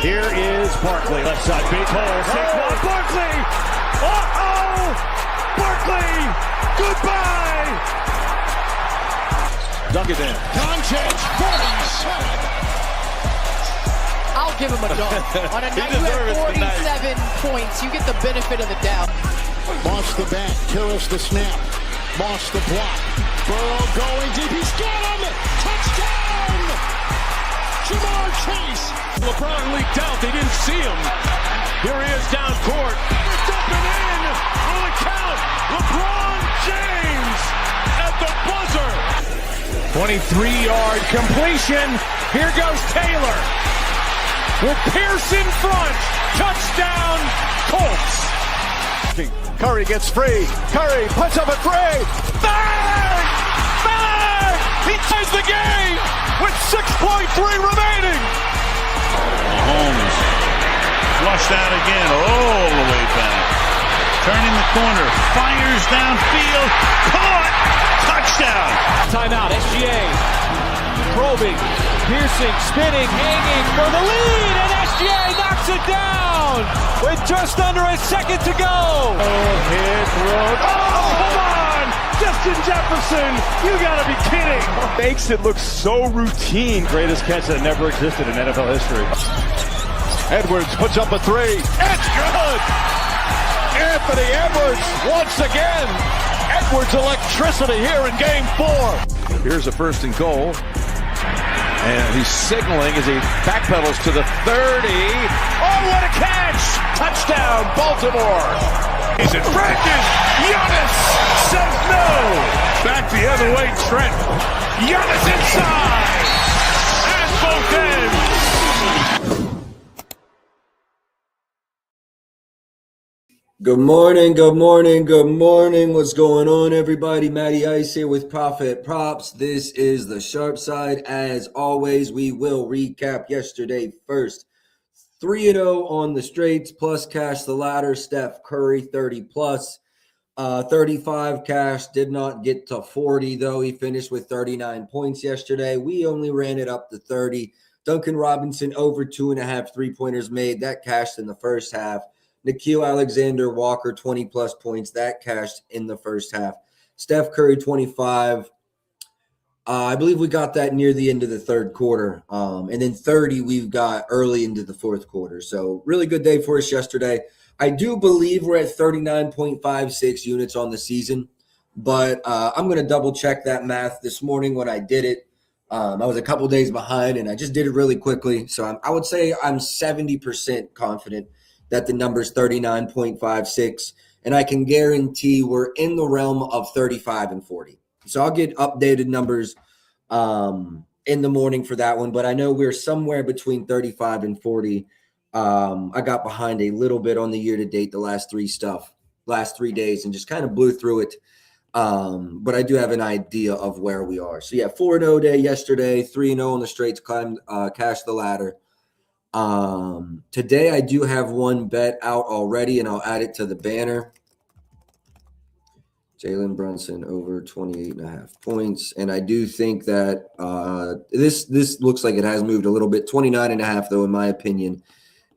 Here is Barkley, left side, big hole. Saquon Barkley! Uh-oh! Barkley! Goodbye! Dunk it in. Doncic, 47. I'll give him a dunk. On a night you have 47 points, you get the benefit of the doubt. Moss the back, Turris the snap. Moss the block. Burrow going deep. He's got him! Touchdown! Jamar Chase. LeBron leaked out. They didn't see him. Here he is down court. It's up and in. Will it count? LeBron James at the buzzer. 23-yard completion. Here goes Taylor. With Pierce in front. Touchdown, Colts. Curry gets free. Curry puts up a three. Bang! Bang! He ties the game with 6.3 remaining. Mahomes flushed out again all the way back. Turning the corner. Fires downfield. Caught. Touchdown. Timeout. SGA. Probing. Piercing. Spinning. Hanging for the lead. And SGA knocks it down with just under a second to go. Hit road. Oh, come on. Justin Jefferson. You got to be kidding. Makes it look so routine. Greatest catch that never existed in NFL history. Edwards puts up a three. It's good. Anthony Edwards once again. Edwards electricity here in game 4. Here's a first and goal. And he's signaling as he backpedals to the 30. Oh, what a catch! Touchdown, Baltimore. He's in practice. Giannis says no. Back the other way, Trent. Giannis inside. And both ends. Good morning, good morning, good morning. What's going on, everybody? Matty Ice here with Profit Props. This is the sharp side. As always, we will recap yesterday first. 3-0 on the straights, plus cash the ladder. Steph Curry, 30+. 35 cash, did not get to 40, though. He finished with 39 points yesterday. We only ran it up to 30. Duncan Robinson, over 2.5 3-pointers made. That cashed in the first half. Nickeil Alexander-Walker, 20-plus points. That cashed in the first half. Steph Curry, 25. I believe we got that near the end of the third quarter. And then 30 we've got early into the fourth quarter. So really good day for us yesterday. I do believe we're at 39.56 units on the season. But I'm going to double-check that math this morning when I did it. I was a couple days behind, and I just did it really quickly. So I would say I'm 70% confident that the number's 39.56, and I can guarantee we're in the realm of 35 and 40. So I'll get updated numbers in the morning for that one, but I know we're somewhere between 35 and 40. I got behind a little bit on the year-to-date the last 3 days and just kind of blew through it. But I do have an idea of where we are. So, yeah, 4-0 day yesterday, 3-0 on the straights, climbed, cashed the ladder. Today I do have one bet out already, and I'll add it to the banner. Jalen Brunson over 28.5 points. And I do think that this looks like it has moved a little bit. 29.5, though, in my opinion,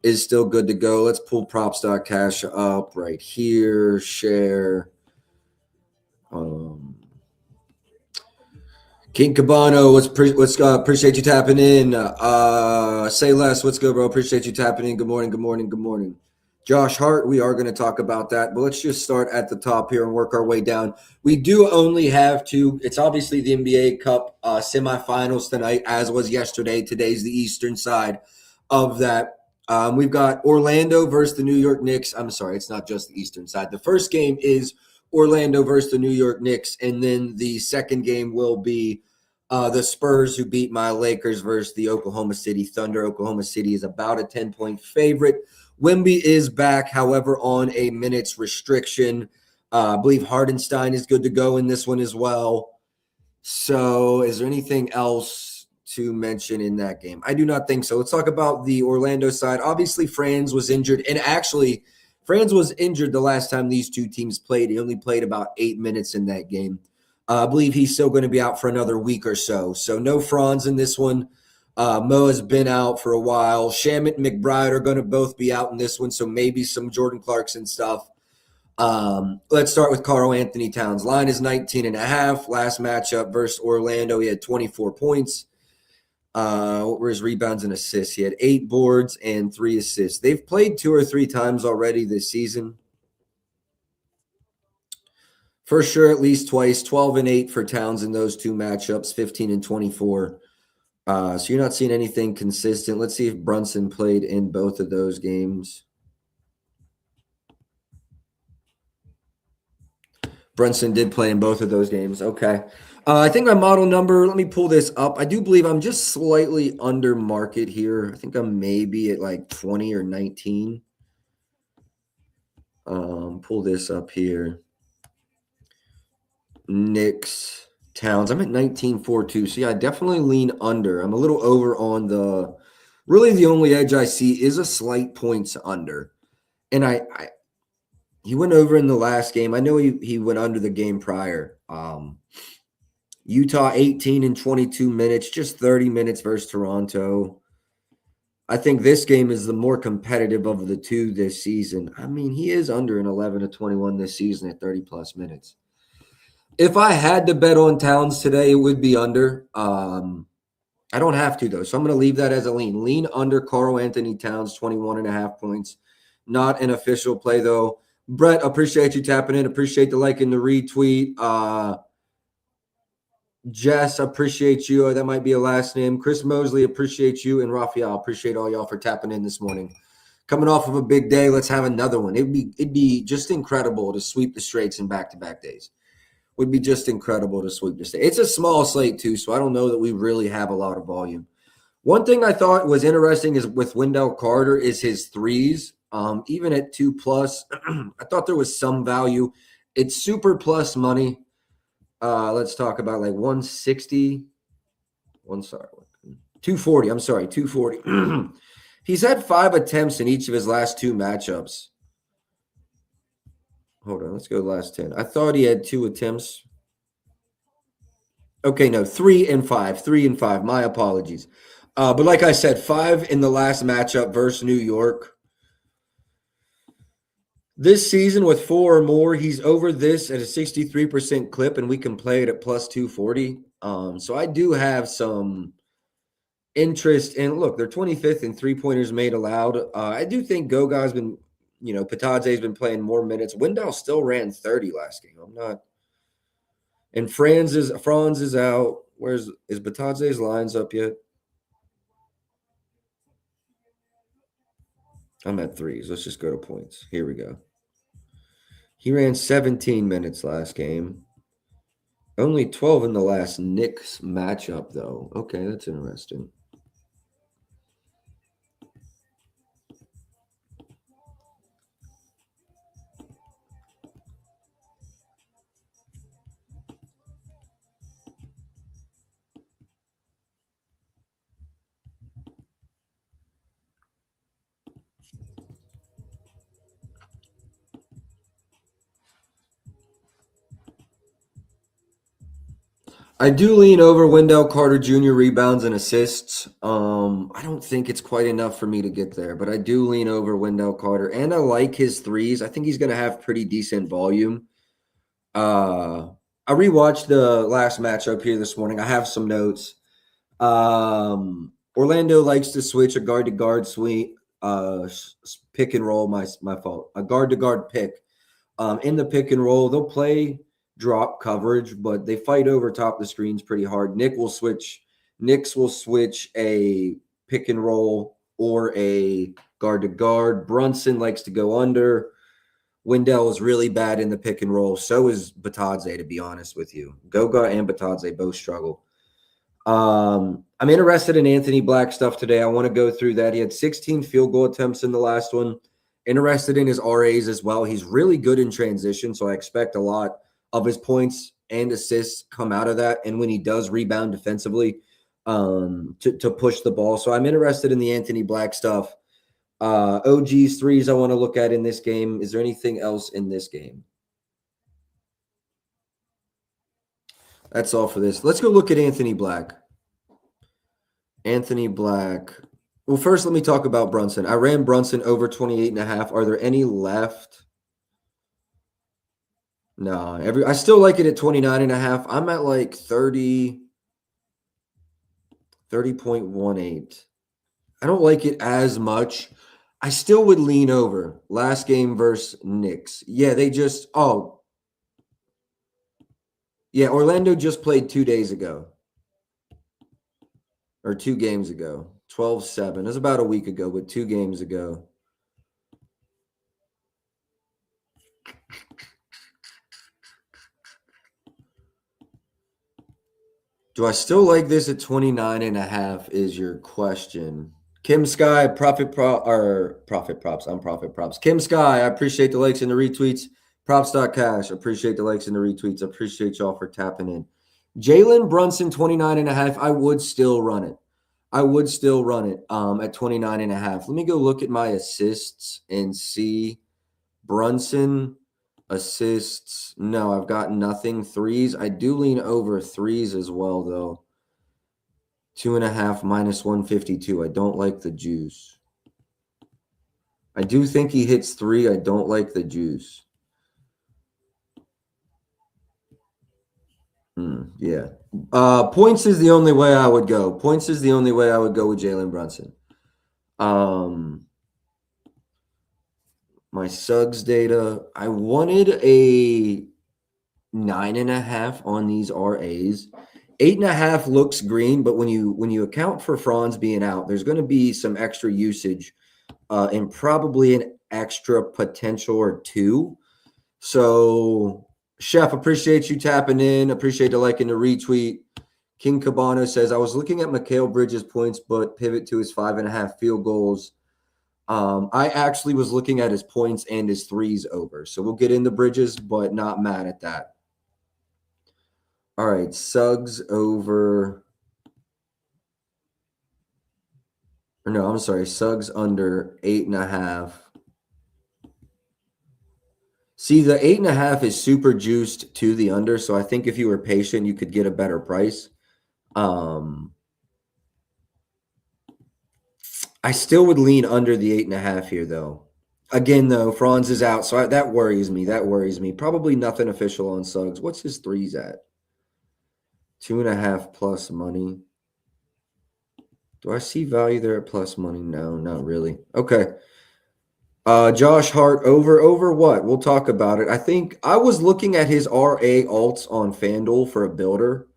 is still good to go. Let's pull Props.Cash up right here. Share. King Cabano, appreciate you tapping in. Say less, what's good, bro? Appreciate you tapping in. Good morning, good morning, good morning. Josh Hart, we are going to talk about that, but let's just start at the top here and work our way down. We do only have 2. It's obviously the NBA Cup semifinals tonight, as was yesterday. Today's the Eastern side of that. We've got Orlando versus the New York Knicks. I'm sorry, it's not just the Eastern side. The first game is Orlando versus the New York Knicks, and then the second game will be the Spurs, who beat my Lakers, versus the Oklahoma City Thunder. Oklahoma City is about a 10-point favorite. Wemby is back, however, on a minutes restriction. I believe Hardenstein is good to go in this one as well. So is there anything else to mention in that game? I do not think so. Let's talk about the Orlando side. Obviously, Franz was injured, and actually Franz was injured the last time these two teams played. He only played about 8 minutes in that game. I believe he's still going to be out for another week or so. So no Franz in this one. Mo has been out for a while. Shamit and McBride are going to both be out in this one, so maybe some Jordan Clarkson stuff. Let's start with Karl Anthony Towns. Line is 19.5. Last matchup versus Orlando, he had 24 points. What were his rebounds and assists? He had 8 boards and 3 assists. They've played 2 or 3 times already this season. For sure, at least twice. 12-8 for Towns in those 2 matchups, 15-24. So you're not seeing anything consistent. Let's see if Brunson played in both of those games. Brunson did play in both of those games. Okay. I think my model number, let me pull this up. I do believe I'm just slightly under market here. I think I'm maybe at like 20 or 19. Pull this up here. Knicks, Towns. I'm at 19.42. So yeah, I definitely lean under. I'm a little over on the, really the only edge I see is a slight points under. And he went over in the last game. I know he went under the game prior. Utah 18 and 22 minutes, just 30 minutes versus Toronto. I think this game is the more competitive of the 2 this season. I mean, he is under an 11-21 this season at 30-plus minutes. If I had to bet on Towns today, it would be under. I don't have to, though, so I'm going to leave that as a lean. Lean under Karl Anthony Towns, 21.5 points. Not an official play, though. Brett, appreciate you tapping in. Appreciate the like and the retweet. Jess, appreciate you. That might be a last name. Chris Mosley, appreciate you. And Raphael, appreciate all y'all for tapping in this morning. Coming off of a big day, let's have another one. It'd be just incredible to sweep the straights in back-to-back days. Would be just incredible to sweep the state. It's a small slate, too, so I don't know that we really have a lot of volume. One thing I thought was interesting is with Wendell Carter is his threes. Even at 2+, I thought there was some value. It's super plus money. Let's talk about like 240. 240. He's had 5 attempts in each of his last 2 matchups. Hold on, let's go last 10. I thought he had 2 attempts. Okay, no, 3 and 5. 3 and 5. My apologies. But like I said, 5 in the last matchup versus New York. This season with 4 or more, he's over this at a 63% clip, and we can play it at plus 240. So I do have some interest in, look, they're 25th in 3-pointers made allowed. I do think Goga's been, Patadze's been playing more minutes. Wendell still ran 30 last game. I'm not. And Franz is out. Is Batadze's lines up yet? I'm at 3s. Let's just go to points. Here we go. He ran 17 minutes last game. Only 12 in the last Knicks matchup, though. Okay, that's interesting. I do lean over Wendell Carter Jr. rebounds and assists. I don't think it's quite enough for me to get there, but I do lean over Wendell Carter, and I like his threes. I think he's going to have pretty decent volume. I rewatched the last matchup here this morning. I have some notes. Orlando likes to switch a guard-to-guard pick and roll. My fault. A guard-to-guard pick. In the pick and roll, they'll play drop coverage, but they fight over top of the screens pretty hard. Knicks will switch a pick and roll or a guard to guard. Brunson likes to go under. Wendell is really bad in the pick and roll. So is Batadze, to be honest with you. Goga and Batadze both struggle. I'm interested in Anthony Black stuff today. I want to go through that. He had 16 field goal attempts in the last one. Interested in his RAs as well. He's really good in transition, so I expect a lot of his points and assists come out of that. And when he does rebound defensively, to push the ball. So I'm interested in the Anthony Black stuff. OG's threes I want to look at in this game. Is there anything else in this game? That's all for this. Let's go look at Anthony Black. Anthony Black. Well, first let me talk about Brunson. I ran Brunson over 28.5. Are there any left? No, I still like it at 29.5. I'm at like 30.18. I don't like it as much. I still would lean over. Last game versus Knicks. Yeah, Orlando just played 2 days ago. Or 2 games ago. 12-7. It was about a week ago, but 2 games ago. Do I still like this at 29.5 is your question. Kim Sky, Profit Props. I'm Profit Props. Kim Sky, I appreciate the likes and the retweets. Props.Cash, appreciate the likes and the retweets. Appreciate y'all for tapping in. Jalen Brunson, 29.5. I would still run it. At 29.5. Let me go look at my assists and see. Brunson assists. No, I've got nothing. Threes. I do lean over threes as well, though. 2.5 minus 152. I don't like the juice. I do think he hits 3. I don't like the juice. Yeah. Points is the only way I would go. Points is the only way I would go with Jalen Brunson. My Suggs data. I wanted a 9.5 on these RAs. 8.5 looks green, but when you account for Franz being out, there's going to be some extra usage and probably an extra potential or 2. So, Chef, appreciate you tapping in. Appreciate the like and the retweet. King Cabano says, I was looking at Mikal Bridges' points, but pivot to his 5.5 field goals. I actually was looking at his points and his threes over. So we'll get into Bridges, but not mad at that. All right, Suggs over. Or no, I'm sorry, Suggs under 8.5. See, the 8.5 is super juiced to the under, so I think if you were patient, you could get a better price. I still would lean under the 8.5 here, though. Again, though, Franz is out, so that worries me. Probably nothing official on Suggs. What's his threes at? 2.5 plus money. Do I see value there at plus money? No, not really. Okay. Josh Hart over what? We'll talk about it. I think I was looking at his RA alts on FanDuel for a builder.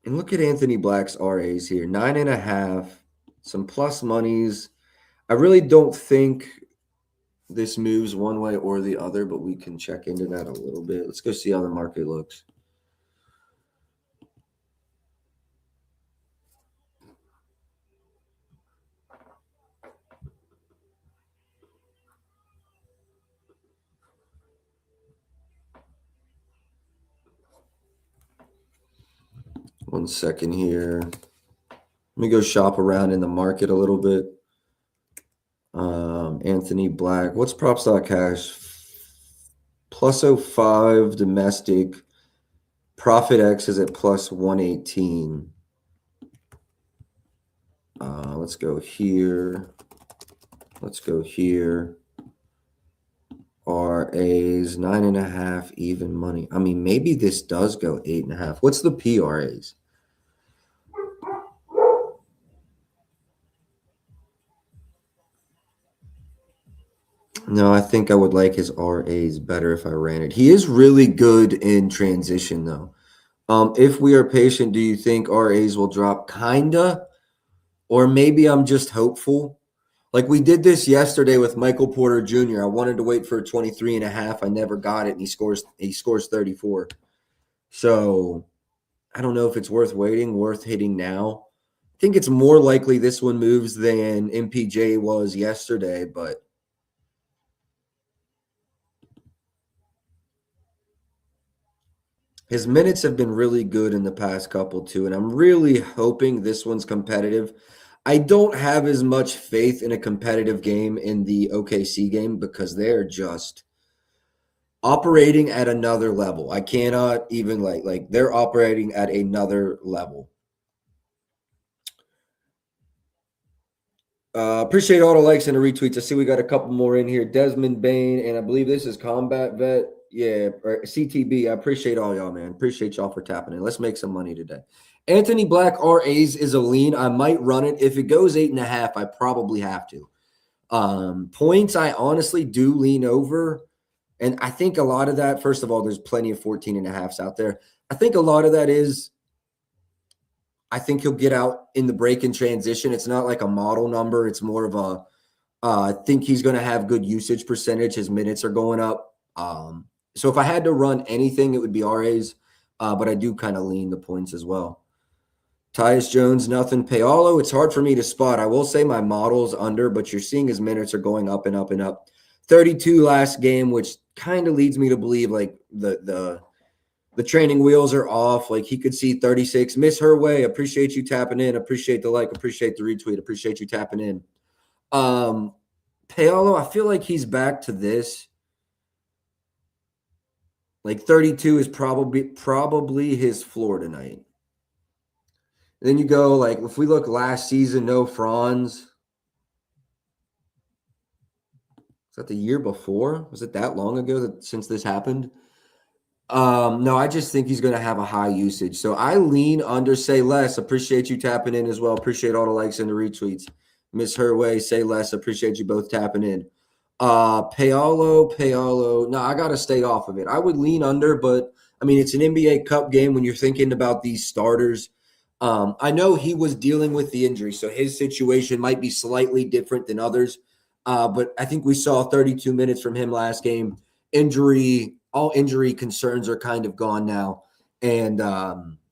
And look at Anthony Black's RAs here. 9.5, some plus monies. I really don't think this moves one way or the other, but we can check into that a little bit. Let's go see how the market looks. One second here. Let me go shop around in the market a little bit. Anthony Black. What's Props.Cash? Plus 05 domestic. Profit X is at plus 118. Let's go here. RAs 9.5 even money. I mean, maybe this does go 8.5. What's the PRAs? No, I think I would like his RAs better if I ran it. He is really good in transition, though. If we are patient, do you think RAs will drop? Kinda. Or maybe I'm just hopeful. Like we did this yesterday with Michael Porter Jr. I wanted to wait for 23.5. I never got it, and he scores 34. So I don't know if it's worth waiting, worth hitting now. I think it's more likely this one moves than MPJ was yesterday, but his minutes have been really good in the past couple too, and I'm really hoping this one's competitive. I don't have as much faith in a competitive game in the OKC game because they're just operating at another level. I cannot even like they're operating at another level. Appreciate all the likes and the retweets. I see we got a couple more in here. Desmond Bain, and I believe this is Combat Vet. Yeah, or CTB. I appreciate all y'all, man. Appreciate y'all for tapping in. Let's make some money today. Anthony Black RAs is a lean. I might run it. If it goes 8.5, I probably have to. Points, I honestly do lean over. And I think a lot of that, first of all, there's plenty of 14.5s out there. I think a lot of that is I think he'll get out in the break and transition. It's not like a model number. It's more of a I think he's going to have good usage percentage. His minutes are going up. So if I had to run anything, it would be RAs. But I do kind of lean the points as well. Tyus Jones, nothing. Paolo, it's hard for me to spot. I will say my model's under, but you're seeing his minutes are going up and up and up. 32 last game, which kind of leads me to believe like the training wheels are off. Like he could see 36. Miss her way. Appreciate you tapping in. Appreciate the like. Appreciate the retweet. Appreciate you tapping in. Paolo, I feel like he's back to this. Like 32 is probably his floor tonight. And then you go like if we look last season, no Franz. Is that the year before? Was it that long ago since this happened? No, I just think he's going to have a high usage. So I lean under, say less. Appreciate you tapping in as well. Appreciate all the likes and the retweets. Miss Herway, say less. Appreciate you both tapping in. Paolo. No, I got to stay off of it. I would lean under, but I mean, it's an NBA Cup game when you're thinking about these starters. I know he was dealing with the injury, so his situation might be slightly different than others. But I think we saw 32 minutes from him last game. All injury concerns are kind of gone now. And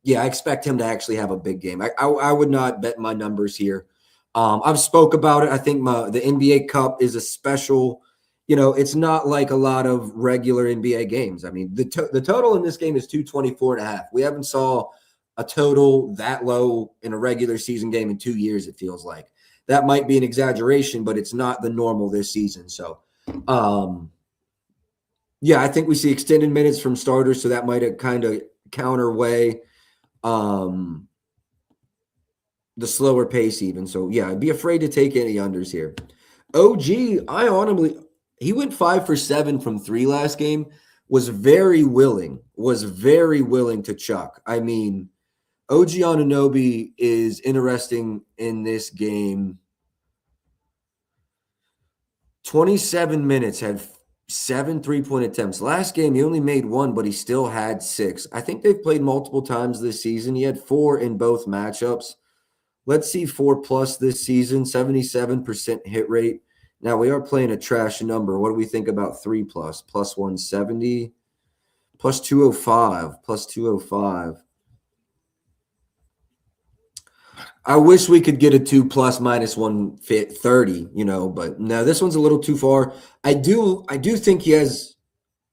yeah, I expect him to actually have a big game. I would not bet my numbers here. I've spoke about it. I think the NBA Cup is a special, it's not like a lot of regular NBA games. I mean, the total in this game is 224.5. We haven't saw a total that low in a regular season game in 2 years, it feels like. That might be an exaggeration, but it's not the normal this season. So, yeah, I think we see extended minutes from starters, so that might kind of counterweigh the slower pace even. So, yeah, I'd be afraid to take any unders here. OG, he went 5 for 7 from 3 last game, was very willing to chuck. I mean, OG Anunoby is interesting in this game. 27 minutes, had 7 3-point attempts. Last game, he only made 1, but he still had 6. I think they've played multiple times this season. He had 4 in both matchups. Let's see 4+ this season, 77% hit rate. Now, we are playing a trash number. What do we think about 3+? Plus 170, plus 205. I wish we could get a 2+ minus 130, but no, this one's a little too far. I do think he has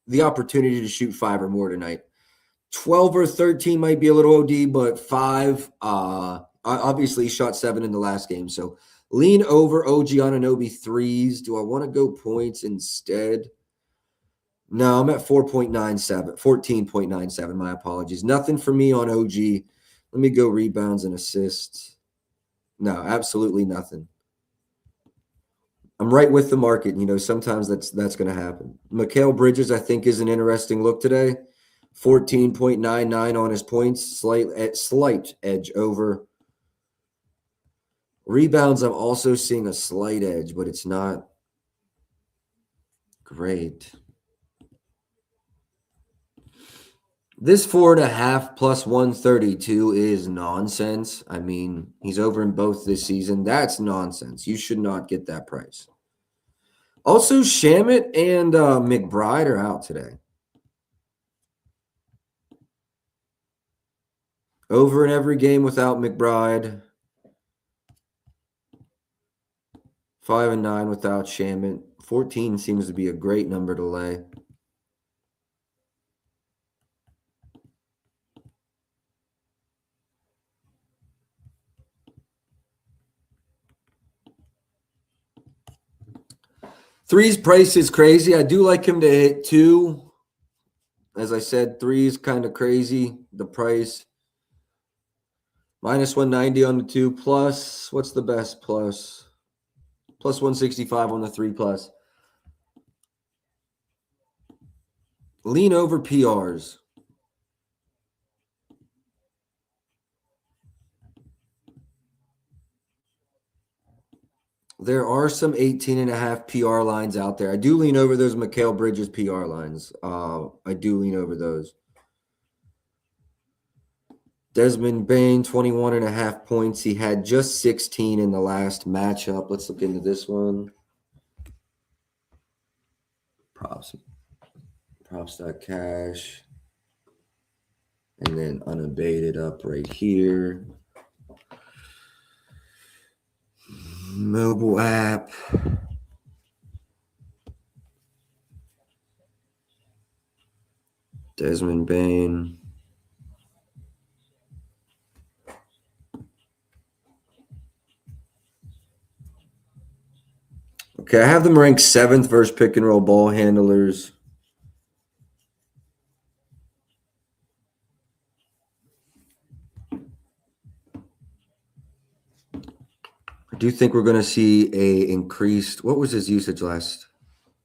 the opportunity to shoot 5 or more tonight. 12 or 13 might be a little OD, but 5, obviously he shot 7 in the last game. So lean over OG Anunoby 3s. Do I want to go points instead? No, I'm at 14.97. My apologies. Nothing for me on OG. Let me go rebounds and assists. No, absolutely nothing. I'm right with the market. Sometimes that's going to happen. Mikal Bridges, I think, is an interesting look today. 14.99 on his points, slight edge over. Rebounds, I'm also seeing a slight edge, but it's not great. This 4.5 plus 132 is nonsense. I mean, he's over in both this season. That's nonsense. You should not get that price. Also, Shamet and McBride are out today. Over in every game without McBride. 5 and 9 without Shamet. 14 seems to be a great number to lay. Three's price is crazy. I do like him to hit 2. As I said, 3 is kind of crazy. The price. Minus 190 on the 2 plus. What's the best plus? Plus 165 on the 3 plus. Lean over PRs. There are some 18.5 PR lines out there. I do lean over those Mikal Bridges PR lines. I do lean over those. Desmond Bain, 21.5 points. He had just 16 in the last matchup. Let's look into this one. Props.Cash. And then unabated up right here. Mobile app. Desmond Bain. Okay, I have them ranked 7th versus pick and roll ball handlers. I do think we're going to see a increased, what was his usage last?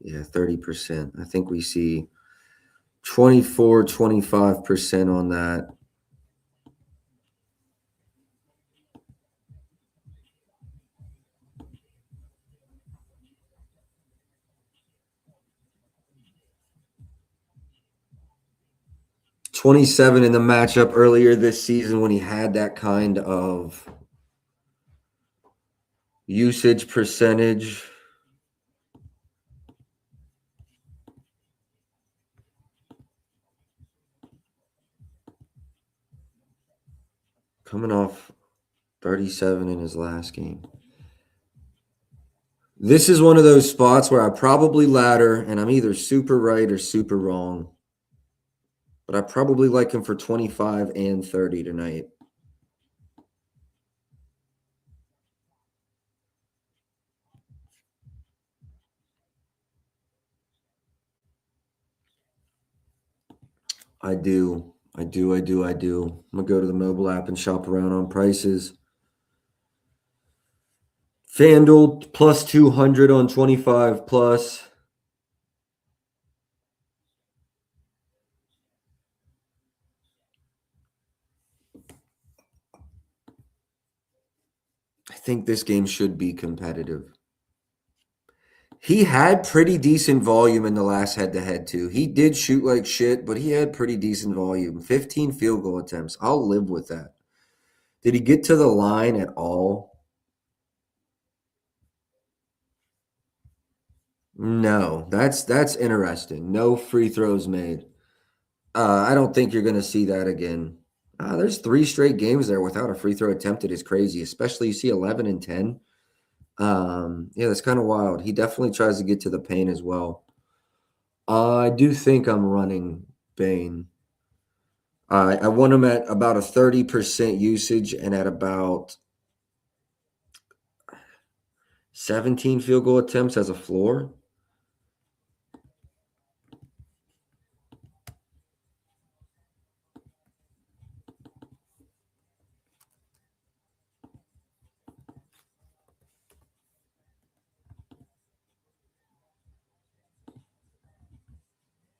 Yeah, 30%. I think we see 24, 25% on that. $27 in the matchup earlier this season when he had that kind of usage percentage. Coming off 37 in his last game. This is one of those spots where I probably ladder, and I'm either super right or super wrong. But I probably like him for 25 and 30 tonight. I do. I'm going to go to the mobile app and shop around on prices. FanDuel plus 200 on 25 plus. I think this game should be competitive. He had pretty decent volume in the last head-to-head, too. He did shoot like shit, but he had pretty decent volume. 15 field goal attempts. I'll live with that. Did he get to the line at all? No. That's interesting. No free throws made. I don't think you're going to see that again. There's 3 straight games there without a free throw attempted is crazy, especially you see 11 and 10. Yeah, that's kind of wild. He definitely tries to get to the paint as well. I do think I'm running Bain. I want him at about a 30% usage and at about 17 field goal attempts as a floor.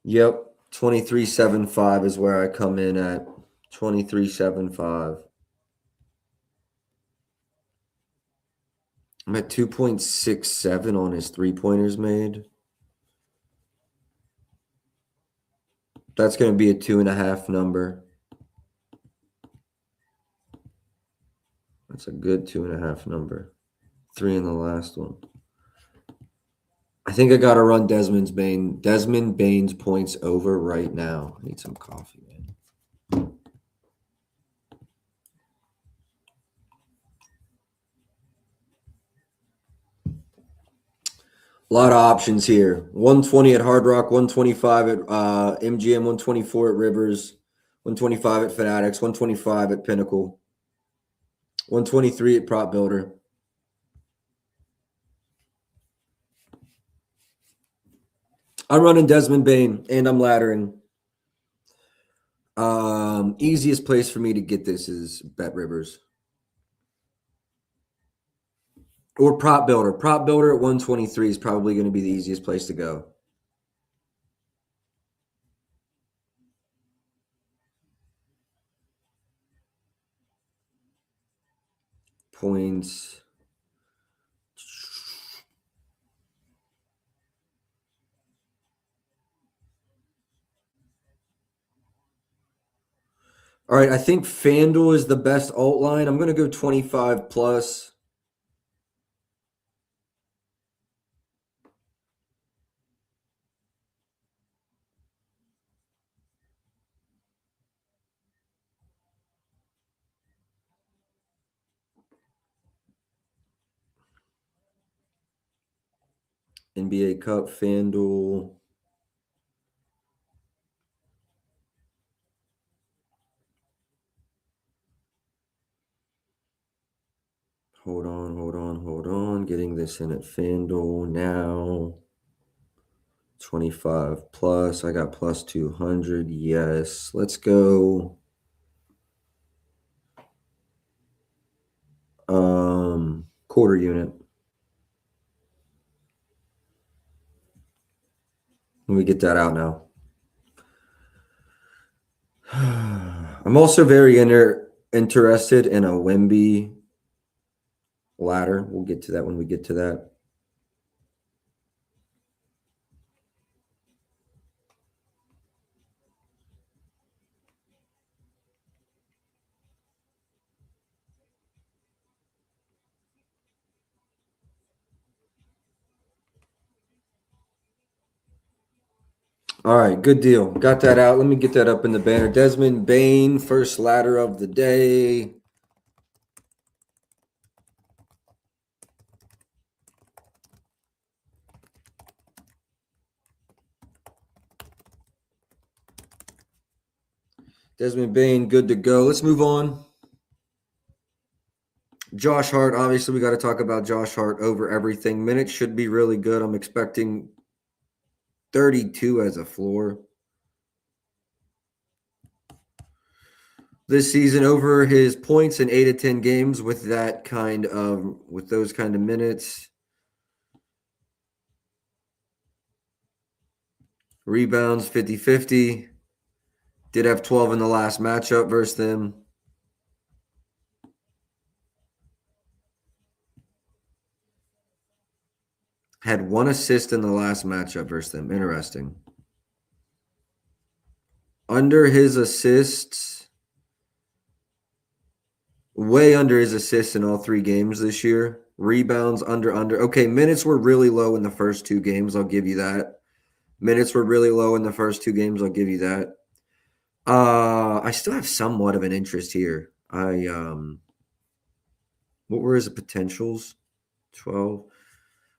Yep, 23.75 is where I come in at. 23.75. I'm at 2.67 on his 3-pointers made. That's going to be a 2.5 number. That's a good 2.5 number. 3 in the last one. I think I got to run Desmond Bain's points over right now. I need some coffee, man. A lot of options here. 120 at Hard Rock, 125 at MGM, 124 at Rivers, 125 at Fanatics, 125 at Pinnacle, 123 at Prop Builder. I'm running Desmond Bain, and I'm laddering. Easiest place for me to get this is Bet Rivers. Or Prop Builder. Prop Builder at 123 is probably going to be the easiest place to go. Points. All right, I think FanDuel is the best alt line. I'm going to go 25 plus. NBA Cup, FanDuel. Hold on. Getting this in at FanDuel now. 25 plus. I got plus 200. Yes. Let's go. Quarter unit. Let me get that out now. I'm also very interested in a Wemby ladder. We'll get to that when we get to that. All right, good deal. Got that out. Let me get that up in the banner. Desmond Bane, first ladder of the day. Desmond Bane, good to go. Let's move on. Josh Hart, obviously, we got to talk about Josh Hart over everything. Minutes should be really good. I'm expecting 32 as a floor. This season over his points in 8 of 10 games with those kind of minutes. Rebounds 50-50. Did have 12 in the last matchup versus them. Had 1 assist in the last matchup versus them. Interesting. Under his assists, way under his assists in all 3 games this year. Rebounds under. Okay, minutes were really low in the first 2 games. I'll give you that. Minutes were really low in the first 2 games. I'll give you that. I still have somewhat of an interest here. What were his potentials? 12.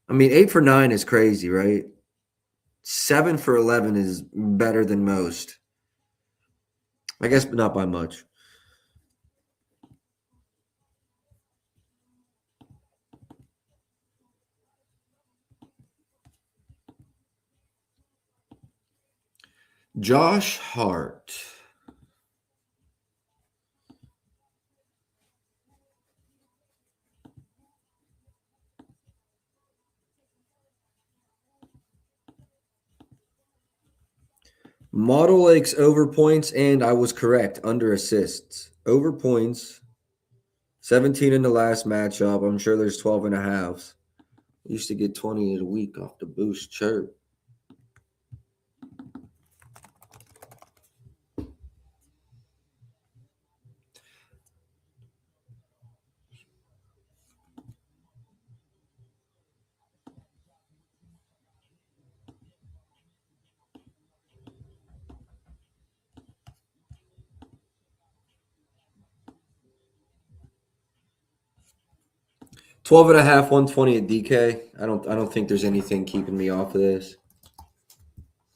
I mean, 8 for 9 is crazy, right? 7 for 11 is better than most. I guess, but not by much. Josh Hart. Model Lakes over points, and I was correct, under assists. Over points, 17 in the last matchup. I'm sure there's 12 and a halves. Used to get 20 a week off the boost chirp. $12.5, 120 at DK. I don't think there's anything keeping me off of this.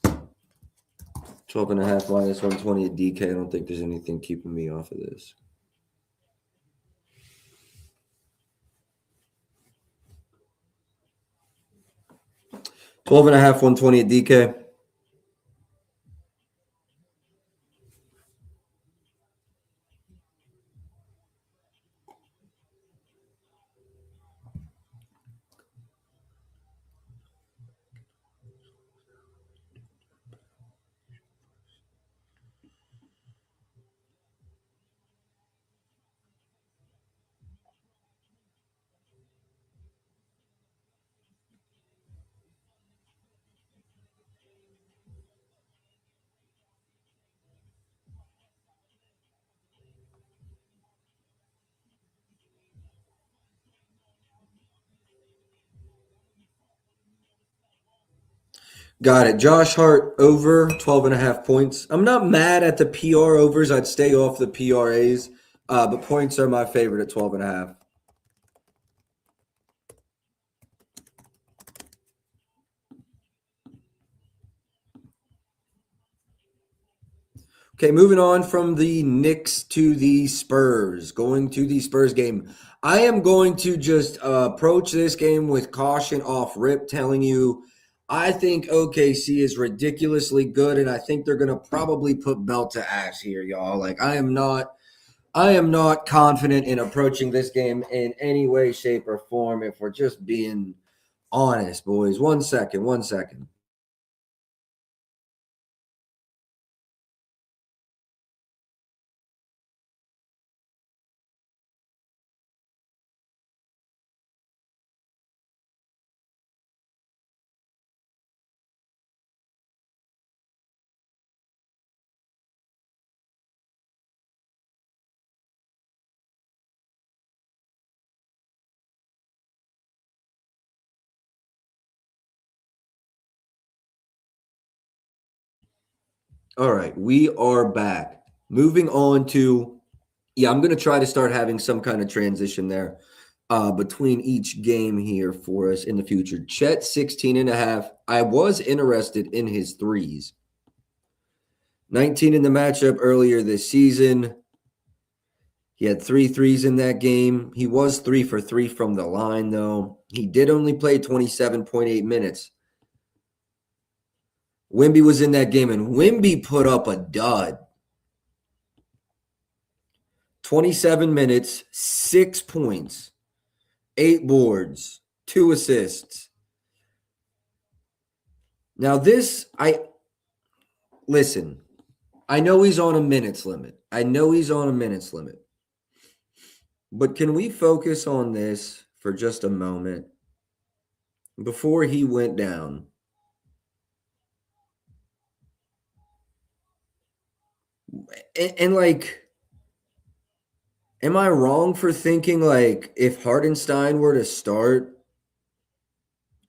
12.5 minus 120 at DK. I don't think there's anything keeping me off of this. $12.5, 120 at DK. Got it. Josh Hart over 12.5 points. I'm not mad at the PR overs. I'd stay off the PRAs, but points are my favorite at 12.5. Okay, moving on from the Knicks to the Spurs. Going to the Spurs game. I am going to just approach this game with caution off rip, telling you I think OKC is ridiculously good, and I think they're going to probably put belt to ass here, y'all. Like I am not confident in approaching this game in any way, shape, or form. If we're just being honest, boys. 1 second, 1 second. All right, we are back. Moving on to, I'm going to try to start having some kind of transition there between each game here for us in the future. Chet, 16.5. I was interested in his threes. 19 in the matchup earlier this season. He had 3 threes in that game. He was 3 for 3 from the line, though. He did only play 27.8 minutes. Wemby was in that game, and Wemby put up a dud. 27 minutes, 6 points, 8 boards, 2 assists. Now listen, I know he's on a minutes limit. But can we focus on this for just a moment? Before he went down, and like, am I wrong for thinking like if Hardenstein were to start,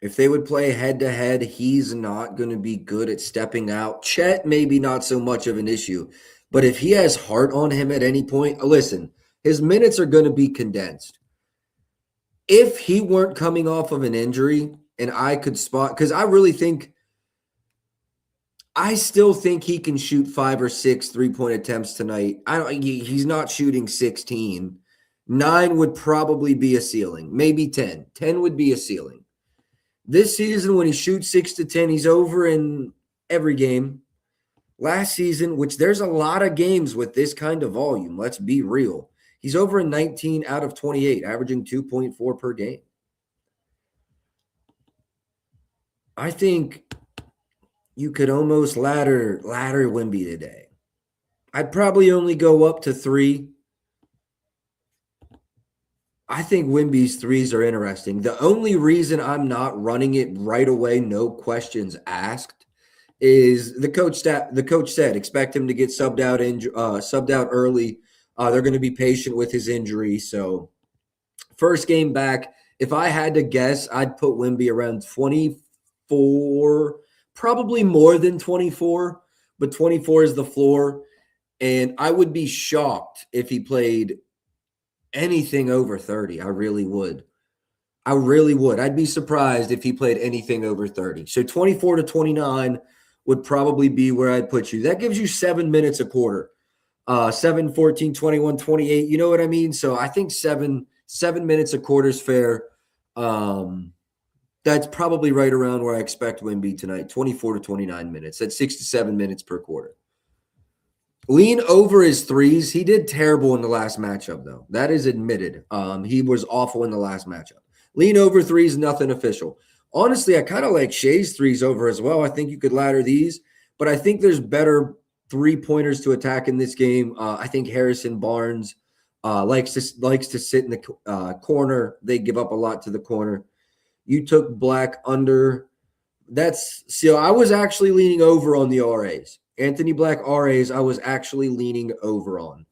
if they would play head to head, he's not going to be good at stepping out? Chet, maybe not so much of an issue, but if he has Hart on him at any point, listen, his minutes are going to be condensed. If he weren't coming off of an injury and I could spot, because I still think he can shoot 5 or 6 3-point attempts tonight. He's not shooting 16. 9 would probably be a ceiling, maybe 10. 10 would be a ceiling. This season, when he shoots 6 to 10, he's over in every game. Last season, which there's a lot of games with this kind of volume, let's be real. He's over in 19 out of 28, averaging 2.4 per game. I think you could almost ladder Wemby today. I'd probably only go up to 3. I think Wemby's threes are interesting. The only reason I'm not running it right away, no questions asked, is the coach said expect him to get subbed out early. They're going to be patient with his injury. So first game back, if I had to guess, I'd put Wemby around 24, probably more than 24, but 24 is the floor. And I would be shocked if he played anything over 30. I really would. I'd be surprised if he played anything over 30. So 24 to 29 would probably be where I'd put you. That gives you 7 minutes a quarter. 7, 14, 21, 28. You know what I mean? So I think 7 minutes a quarter is fair. That's probably right around where I expect Wemby tonight. 24 to 29 minutes. That's 6 to 7 minutes per quarter. Lean over his threes. He did terrible in the last matchup, though. That is admitted. He was awful in the last matchup. Lean over threes, nothing official. Honestly, I kind of like Shea's threes over as well. I think you could ladder these, but I think there's better 3-pointers to attack in this game. I think Harrison Barnes likes to sit in the corner. They give up a lot to the corner. You took Black under. I was actually leaning over on the RAs. Anthony Black RAs, I was actually leaning over on.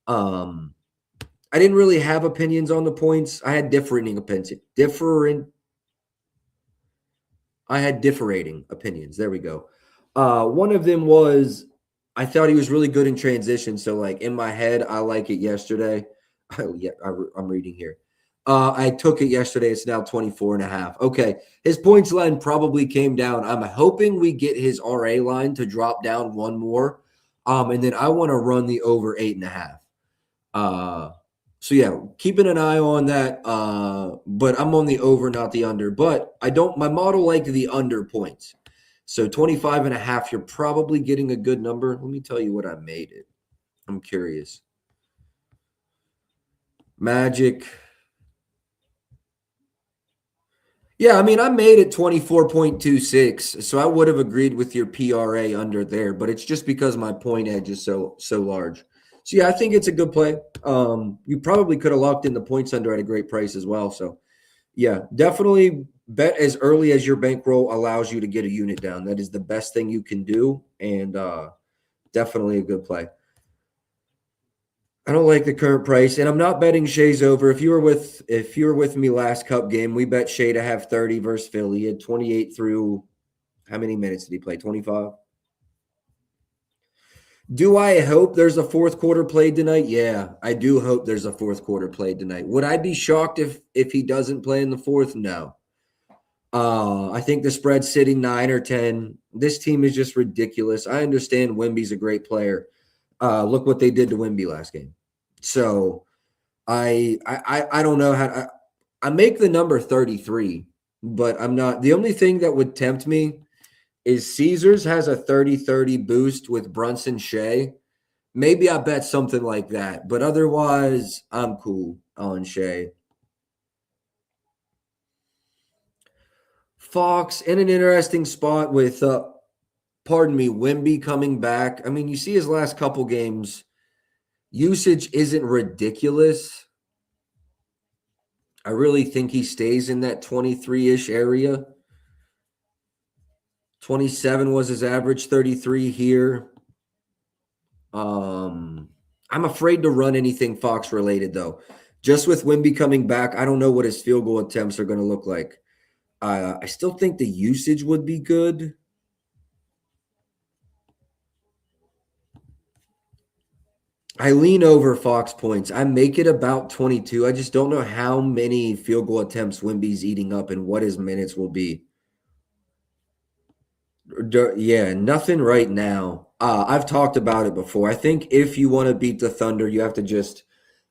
I didn't really have opinions on the points. I had differing opinions. I had differing opinions. There we go. One of them was I thought he was really good in transition. So, like in my head, I like it yesterday. Oh, yeah, I'm reading here. I took it yesterday. It's now 24.5. Okay. His points line probably came down. I'm hoping we get his RA line to drop down one more. And then I want to run the over 8.5. So yeah, keeping an eye on that. But I'm on the over, not the under. But my model liked the under points. So 25.5, you're probably getting a good number. Let me tell you what I made it. I'm curious. Magic. Yeah, I mean, I made it 24.26, so I would have agreed with your PRA under there, but it's just because my point edge is so large. So yeah, I think it's a good play. You probably could have locked in the points under at a great price as well. So yeah, definitely bet as early as your bankroll allows you to get a unit down. That is the best thing you can do, and definitely a good play. I don't like the current price, and I'm not betting Shea's over. If you were with me last Cup game, we bet Shea to have 30 versus Philly. He had 28 through how many minutes did he play? 25. Do I hope there's a fourth quarter played tonight? Yeah, I do hope there's a fourth quarter played tonight. Would I be shocked if he doesn't play in the fourth? No. I think the spread's sitting 9 or 10. This team is just ridiculous. I understand Wemby's a great player. Look what they did to Wemby last game. So I don't know how I make the number 33, but I'm not. The only thing that would tempt me is Caesars has a 30-30 boost with Brunson Shea. Maybe I bet something like that, but otherwise I'm cool on Shea. Fox in an interesting spot with Wemby coming back. I mean, you see his last couple games, usage isn't ridiculous. I really think he stays in that 23-ish area. 27 was his average, 33 here. I'm afraid to run anything Fox related though. Just with Wemby coming back, I don't know what his field goal attempts are going to look like. I still think the usage would be good. I lean over Fox points. I make it about 22. I just don't know how many field goal attempts Wemby's eating up and what his minutes will be. Yeah, nothing right now. I've talked about it before. I think if you want to beat the Thunder, you have to just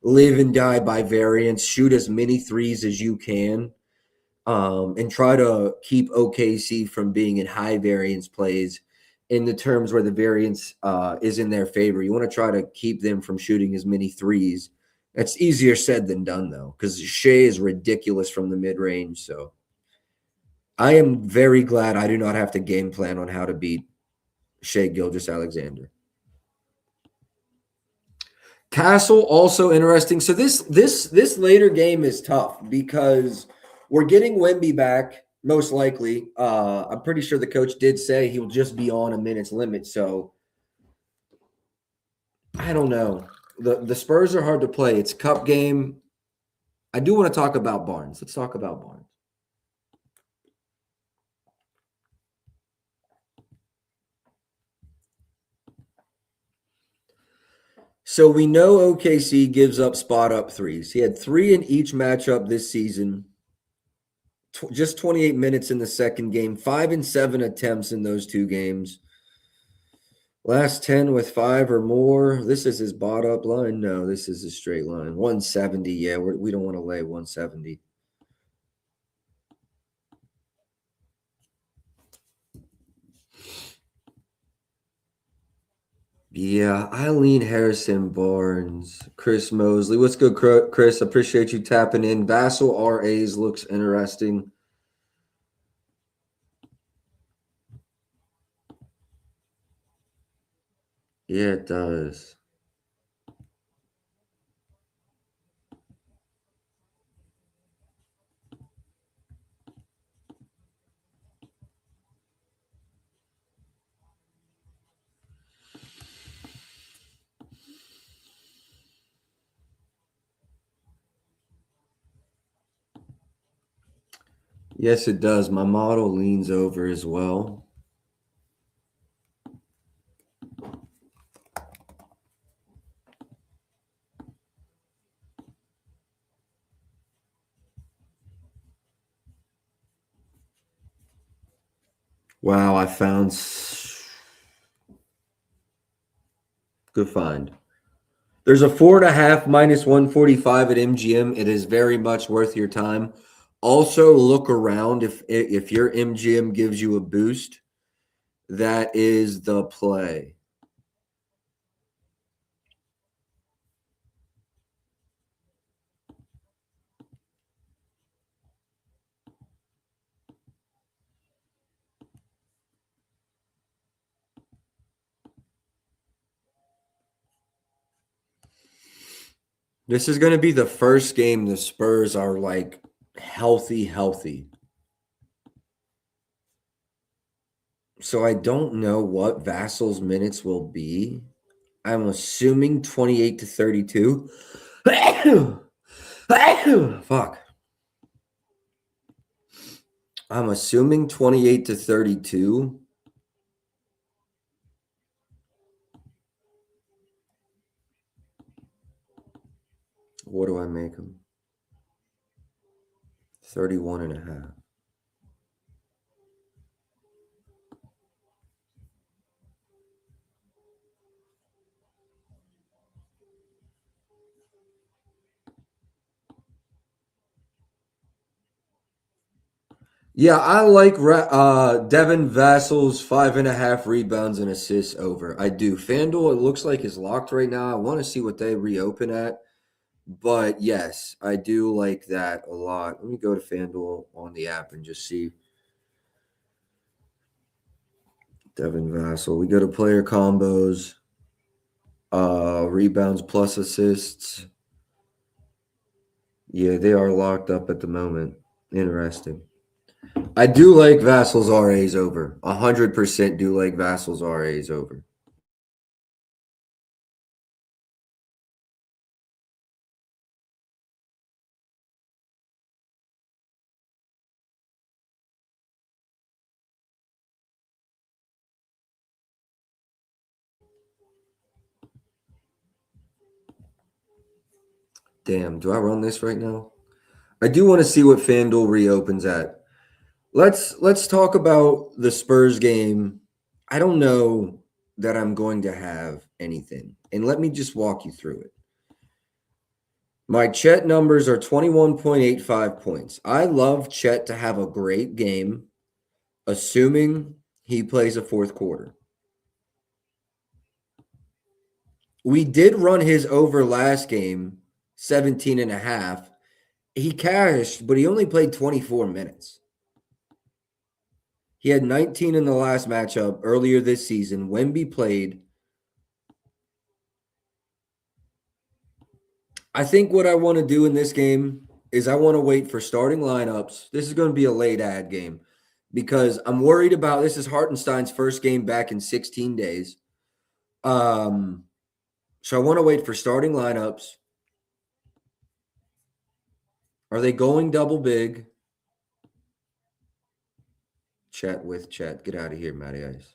live and die by variance, shoot as many threes as you can, and try to keep OKC from being in high variance plays in the terms where the variance is in their favor. You want to try to keep them from shooting as many threes. That's easier said than done, though, because Shea is ridiculous from the mid-range. So I am very glad I do not have to game plan on how to beat Shea Gilgeous-Alexander. Castle also interesting. So this later game is tough because we're getting Wemby back most likely. I'm pretty sure the coach did say he will just be on a minutes limit. So I don't know. The Spurs are hard to play. It's a cup game. I do want to talk about Barnes. Let's talk about Barnes. So we know OKC gives up spot up threes. He had 3 in each matchup this season. Just 28 minutes in the second game, 5 and 7 attempts in those 2 games. Last 10 with 5 or more. This is his bot up line. No, this is a straight line. 170. Yeah, we don't want to lay 170. Yeah, Eileen Harrison Barnes, Chris Mosley. What's good, Chris? Appreciate you tapping in. Vassal RAs looks interesting. Yeah, it does. Yes, it does. My model leans over as well. Wow, I found good find. There's a 4.5 minus 145 at MGM. It is very much worth your time. Also, look around if your MGM gives you a boost. That is the play. This is going to be the first game the Spurs are like healthy. So I don't know what Vassal's minutes will be. I'm assuming 28 to 32. Fuck. I'm assuming 28 to 32. What do I make him? 31 and a half. Yeah, I like Devin Vassal's 5.5 rebounds and assists over. I do. FanDuel, it looks like is locked right now. I want to see what they reopen at. But yes, I do like that a lot. Let me go to FanDuel on the app and just see. Devin Vassell. We go to player combos, rebounds plus assists. Yeah, they are locked up at the moment. Interesting. I do like Vassal's RAs over. 100% do like Vassal's RAs over. Damn, do I run this right now? I do want to see what FanDuel reopens at. Let's talk about the Spurs game. I don't know that I'm going to have anything. And let me just walk you through it. My Chet numbers are 21.85 points. I love Chet to have a great game, assuming he plays a fourth quarter. We did run his over last game, 17 and a half. He cashed, but he only played 24 minutes. He had 19 in the last matchup earlier this season. Wemby played. I think what I want to do in this game is I want to wait for starting lineups. This is going to be a late ad game because I'm worried about this is Hartenstein's first game back in 16 days. So I want to wait for starting lineups. Are they going double big? Chat with chat. Get out of here, Matty Ice.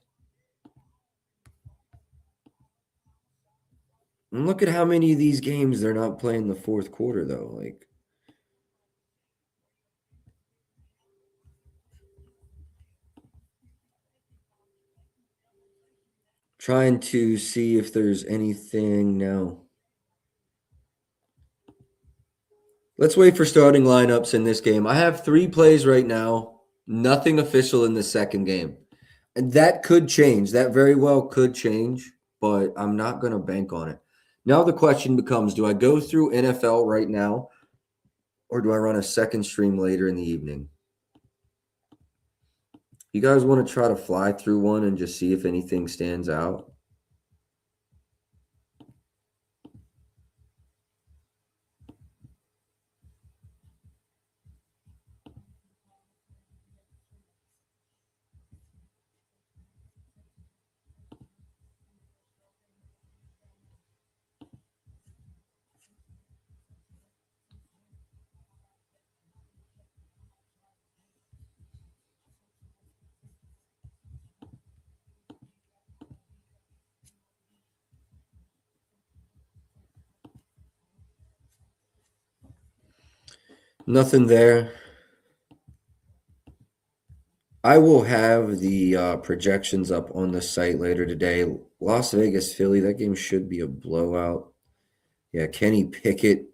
And look at how many of these games they're not playing the fourth quarter, though. Like, trying to see if there's anything now. Let's wait for starting lineups in this game. I have 3 plays right now. Nothing official in the second game. And that could change. That very well could change, but I'm not going to bank on it. Now the question becomes, do I go through NFL right now or do I run a second stream later in the evening? You guys want to try to fly through one and just see if anything stands out? Nothing there. I will have the projections up on the site later today. Las Vegas, Philly, that game should be a blowout. Yeah, Kenny Pickett.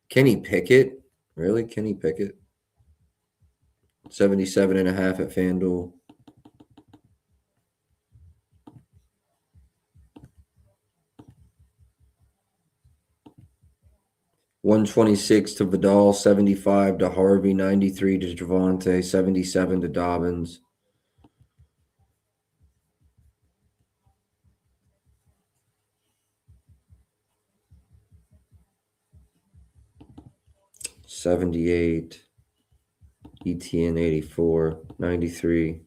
Kenny Pickett? Really? Kenny Pickett? 77.5 at FanDuel. $126 to Vidal, 75 to Harvey, 93 to Javonte, 77 to Dobbins. $78, ETN 84, 93.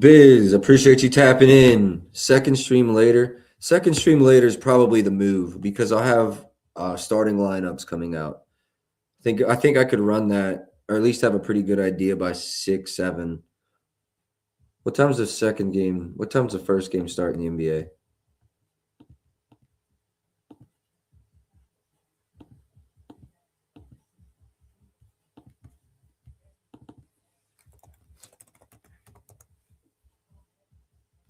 Biz, appreciate you tapping in. Second stream later. Second stream later is probably the move because I'll have starting lineups coming out. I think I could run that or at least have a pretty good idea by 6, 7. What time's the second game? What time's the first game start in the NBA?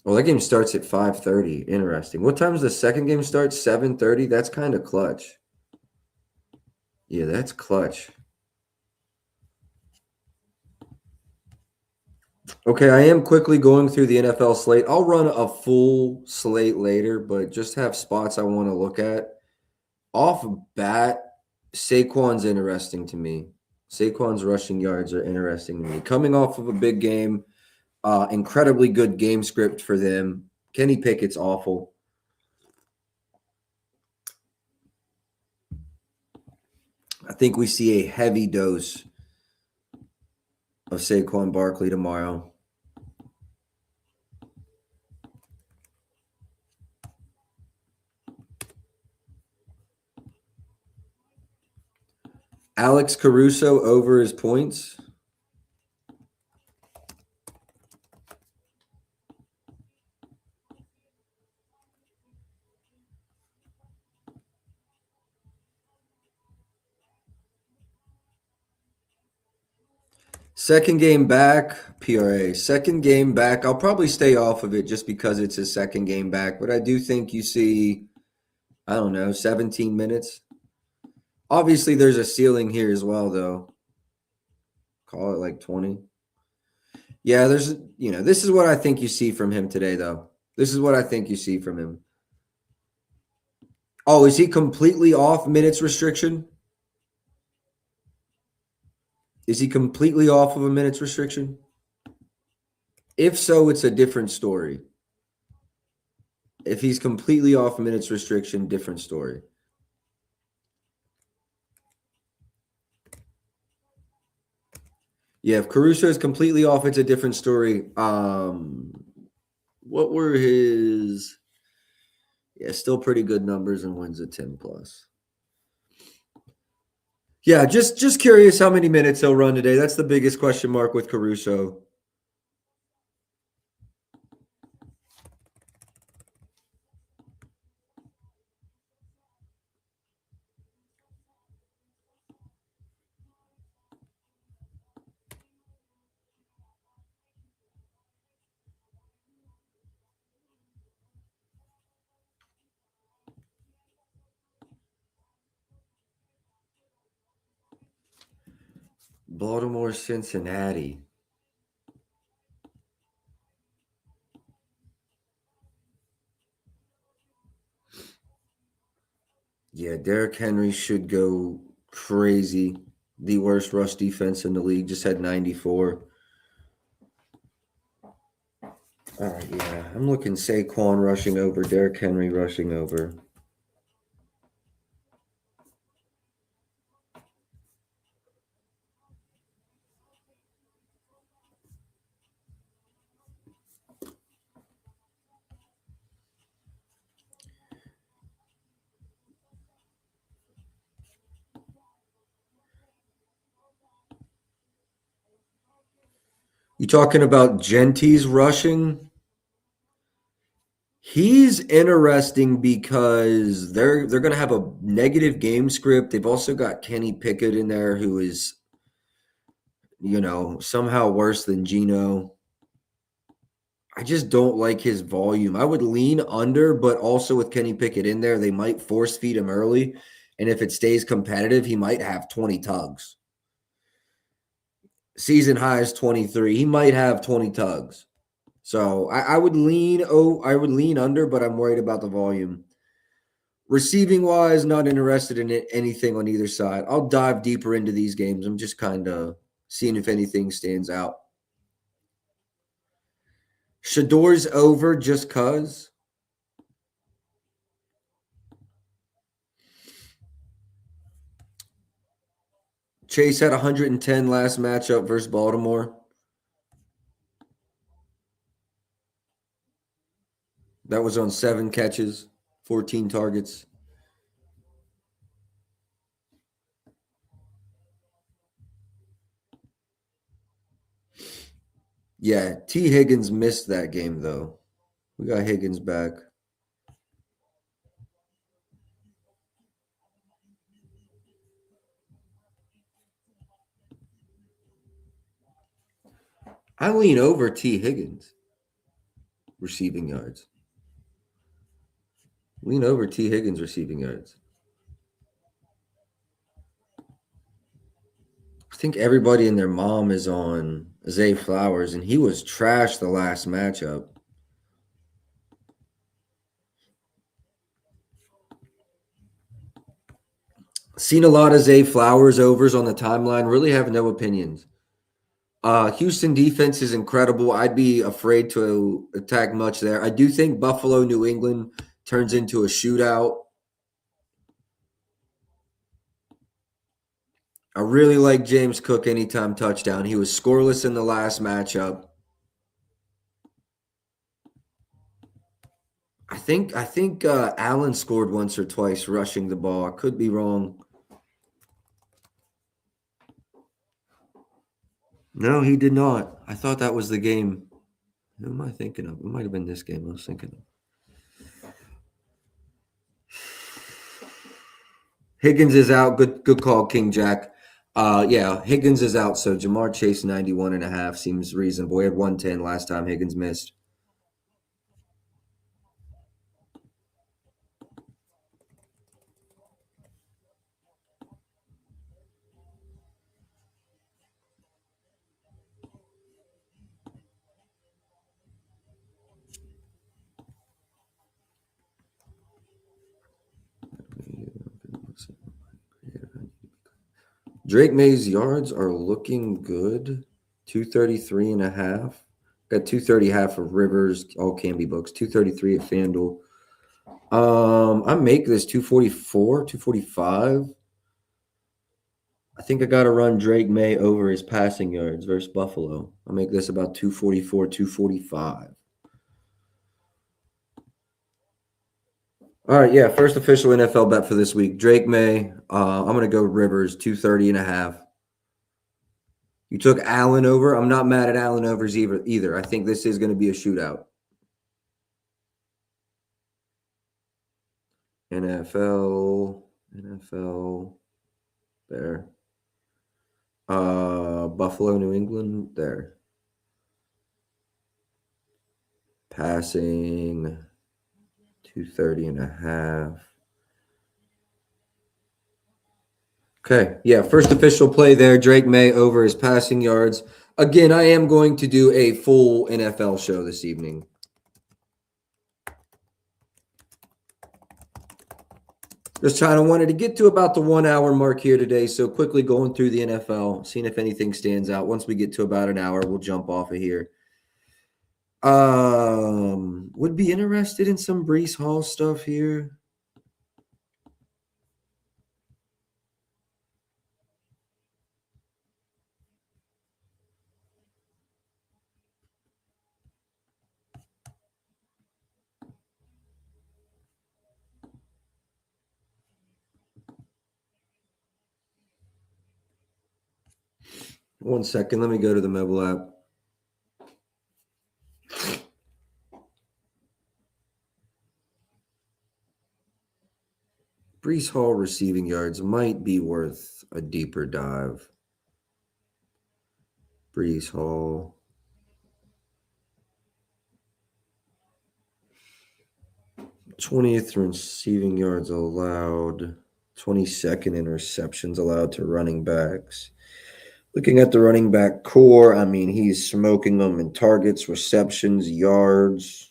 Well, that game starts at 5:30. Interesting. What time's the second game start? 7:30? That's kind of clutch. Yeah, that's clutch. Okay, I am quickly going through the NFL slate. I'll run a full slate later, but just have spots I want to look at. Off bat, Saquon's interesting to me. Saquon's rushing yards are interesting to me. Coming off of a big game, incredibly good game script for them. Kenny Pickett's awful. I think we see a heavy dose of Saquon Barkley tomorrow. Alex Caruso over his points. Second game back, PRA. Second game back. I'll probably stay off of it just because it's his second game back. But I do think you see, I don't know, 17 minutes. Obviously, there's a ceiling here as well, though. Call it like 20. Yeah, this is what I think you see from him today, though. This is what I think you see from him. Oh, is he completely off minutes restriction? Is he completely off of a minutes restriction? If so, it's a different story. If he's completely off minutes restriction, different story. Yeah, if Caruso is completely off, it's a different story. What were his? Yeah, still pretty good numbers and wins at 10 plus. Yeah, just curious how many minutes he'll run today. That's the biggest question mark with Caruso. Baltimore, Cincinnati. Yeah, Derrick Henry should go crazy. The worst rush defense in the league, just had 94. All right, yeah. I'm looking Saquon rushing over, Derrick Henry rushing over. You talking about Gentry's rushing? He's interesting because they're going to have a negative game script. They've also got Kenny Pickett in there, who is, somehow worse than Geno. I just don't like his volume. I would lean under, but also with Kenny Pickett in there, they might force feed him early. And if it stays competitive, he might have 20 tugs. Season high is 23. He might have 20 tugs. So I would lean under, but I'm worried about the volume. Receiving wise, not interested in anything on either side. I'll dive deeper into these games. I'm just kind of seeing if anything stands out. Shador's over just cuz. Chase had 110 last matchup versus Baltimore. That was on 7 catches, 14 targets. Yeah, T. Higgins missed that game, though. We got Higgins back. I lean over T. Higgins receiving yards. Lean over T. Higgins receiving yards. I think everybody and their mom is on Zay Flowers, and he was trash the last matchup. Seen a lot of Zay Flowers overs on the timeline. Really have no opinions. Houston defense is incredible. I'd be afraid to attack much there. I do think Buffalo, New England turns into a shootout. I really like James Cook anytime touchdown. He was scoreless in the last matchup. I think Allen scored once or twice rushing the ball. I could be wrong. No, he did not. I thought that was the game. Who am I thinking of? It might have been this game I was thinking of. Higgins is out. Good call, King Jack. Yeah, Higgins is out. So Jamar Chase 91.5 seems reasonable. He had 110 last time Higgins missed. Drake May's yards are looking good. 233.5. Got 230.5 for Rivers. All can be books. 233 at FanDuel. I make this 244, 245. I think I got to run Drake May over his passing yards versus Buffalo. I'll make this about 244, 245. All right, yeah, first official NFL bet for this week. Drake May. I'm going to go Rivers, 230.5. You took Allen over. I'm not mad at Allen overs either. I think this is going to be a shootout. NFL, there. Buffalo, New England, there. Passing, 230.5. Okay, yeah, first official play there. Drake May over his passing yards. Again, I am going to do a full NFL show this evening. Just wanted to get to about the 1 hour mark here today. So quickly going through the NFL, seeing if anything stands out. Once we get to about an hour, we'll jump off of here. Would be interested in some Breece Hall stuff here. One second, let me go to the mobile app. Brees Hall receiving yards might be worth a deeper dive. Brees Hall. '20th receiving yards allowed. 22nd interceptions allowed to running backs. Looking at the running back core, I mean, he's smoking them in targets, receptions, yards.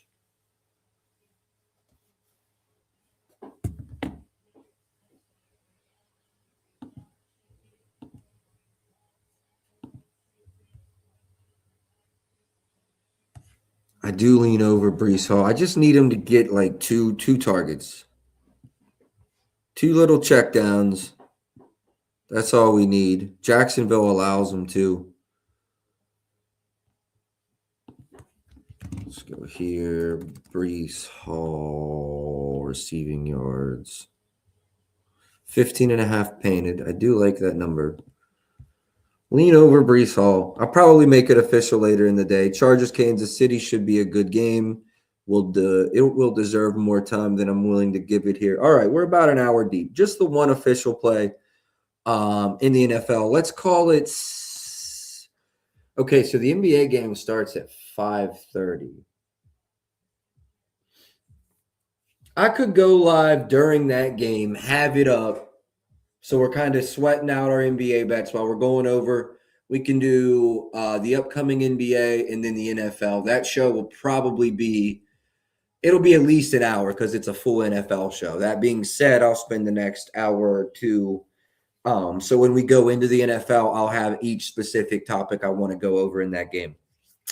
I do lean over Brees Hall. I just need him to get like two targets. 2 little checkdowns. That's all we need. Jacksonville allows him to. Let's go here. Brees Hall receiving yards. 15.5 painted. I do like that number. Lean over Brees Hall. I'll probably make it official later in the day. Chargers Kansas City should be a good game. It will deserve more time than I'm willing to give it here. All right, we're about an hour deep. Just the one official play in the NFL. Let's call it. Okay, so the NBA game starts at 5:30. I could go live during that game, have it up. So we're kind of sweating out our NBA bets while we're going over. We can do the upcoming NBA and then the NFL. That show will probably be, it'll be at least an hour because it's a full NFL show. That being said, I'll spend the next hour or two. So when we go into the NFL, I'll have each specific topic I want to go over in that game.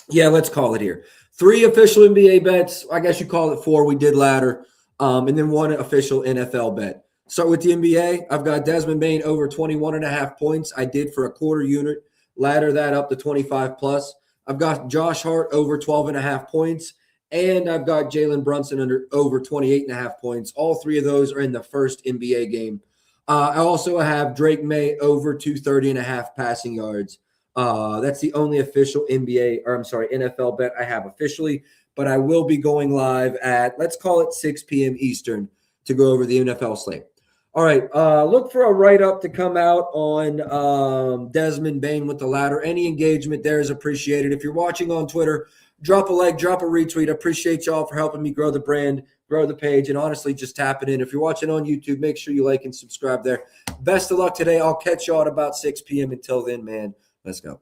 Yeah, let's call it here. 3 official NBA bets. I guess you call it 4. We did ladder. And then 1 official NFL bet. Start with the NBA. I've got Desmond Bain over 21.5 points. I did for a quarter unit. Ladder that up to 25 plus. I've got Josh Hart over 12.5 points. And I've got Jalen Brunson over 28.5 points. All 3 of those are in the first NBA game. I also have Drake May over 230.5 passing yards. That's the only official NFL bet I have officially. But I will be going live at, let's call it 6 p.m. Eastern to go over the NFL slate. All right, look for a write-up to come out on Desmond Bain with the ladder. Any engagement there is appreciated. If you're watching on Twitter, drop a like, drop a retweet. I appreciate y'all for helping me grow the brand, grow the page, and honestly, just tap it in. If you're watching on YouTube, make sure you like and subscribe there. Best of luck today. I'll catch y'all at about 6 p.m. Until then, man, let's go.